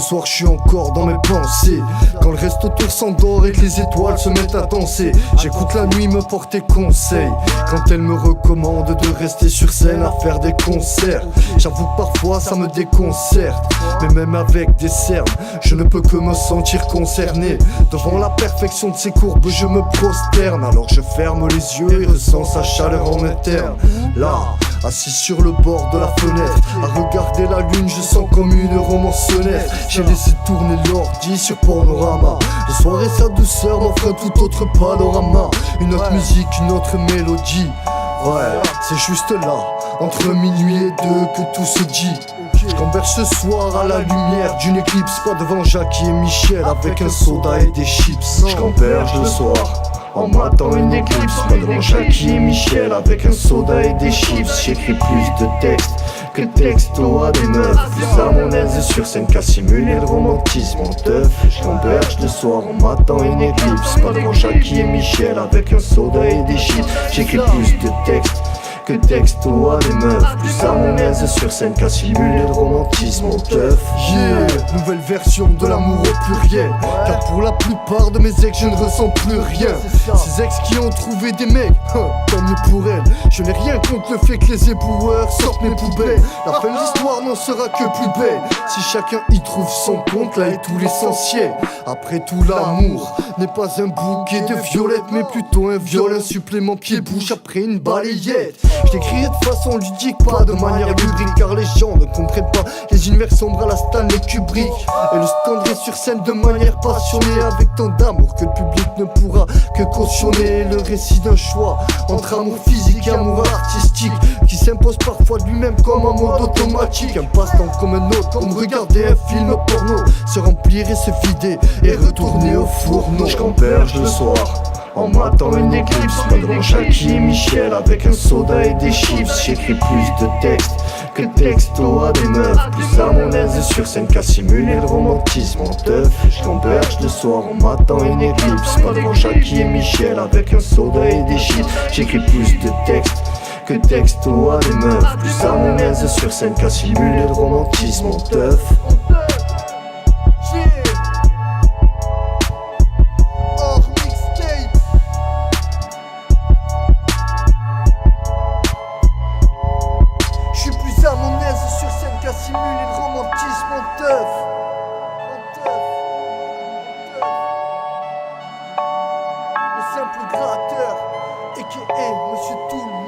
soir je suis encore dans mes pensées. Quand le reste autour s'endort et que les étoiles se mettent à danser, j'écoute la nuit me porter conseil. Quand elle me recommande de rester sur scène à faire des concerts, j'avoue que parfois ça me déconcerte. Mais même avec des cernes, je ne peux que me sentir concerné. Devant la perfection de ses courbes je me prosterne. Alors je ferme les yeux et ressens sa chaleur en interne. Là, assis sur le bord de la fenêtre, à regarder la lune, je sens comme une romançonnette. J'ai laissé tourner l'ordi sur Panorama. Le soir et sa douceur m'offre un tout autre panorama. Une autre musique, une autre mélodie. Ouais, c'est juste là, entre minuit et deux, que tout se dit. Je camberge ce soir à la lumière d'une éclipse, pas devant Jackie et Michel avec un soda et des chips. Je camberge le soir en matant une éclipse, pas devant Jackie et Michel avec un soda et des chips. J'écris plus de textes que texto à des meufs, plus à mon aise sur scène qu'à simuler le romantisme en teuf. Je camberge le soir en matant une éclipse, pas devant Jackie et Michel avec un soda et des chips. J'écris plus de textes que texto à des meufs, plus à mon aise sur scène qu'à simuler le romantisme au teuf. Yeah, nouvelle version de l'amour au pluriel, car pour la plupart de mes ex je ne ressens plus rien. Ces ex qui ont trouvé des mecs, tant mieux pour elles. Je n'ai rien contre le fait que les éboueurs sortent mes poubelles. La fin de l'histoire n'en sera que plus belle si chacun y trouve son compte, là est tout l'essentiel. Après tout, l'amour n'est pas un bouquet de violettes, mais plutôt un viol, un supplément pied-bouche après une balayette. Je t'écrirai de façon ludique, pas de manière lubrique, car les gens ne comprennent pas les univers sombres à la Stanley Kubrick. Et le standerai sur scène de manière passionnée, avec tant d'amour que le public ne pourra que cautionner. Le récit d'un choix entre amour physique et amour artistique, qui s'impose parfois de lui-même comme un mode automatique. Un passe-temps comme un autre, comme regarder un film porno, se remplir et se vider et retourner au fourneau. Je camberge le soir en matant une éclipse, pas devant Jackie et Michel avec un soda et des chips. J'écris plus de textes que texto à des meufs, plus à mon aise sur scène qu'à simuler le romantisme en teuf. Je camberge le soir en matant une éclipse, pas devant Jackie et Michel avec un soda et des chips. J'écris plus de textes que texto à des meufs, plus à mon aise sur scène qu'à simuler le romantisme en teuf. À mon aise sur scène qu'à simuler le romantisme en teuf. Le simple gratteur, a.k.a. Monsieur Toul.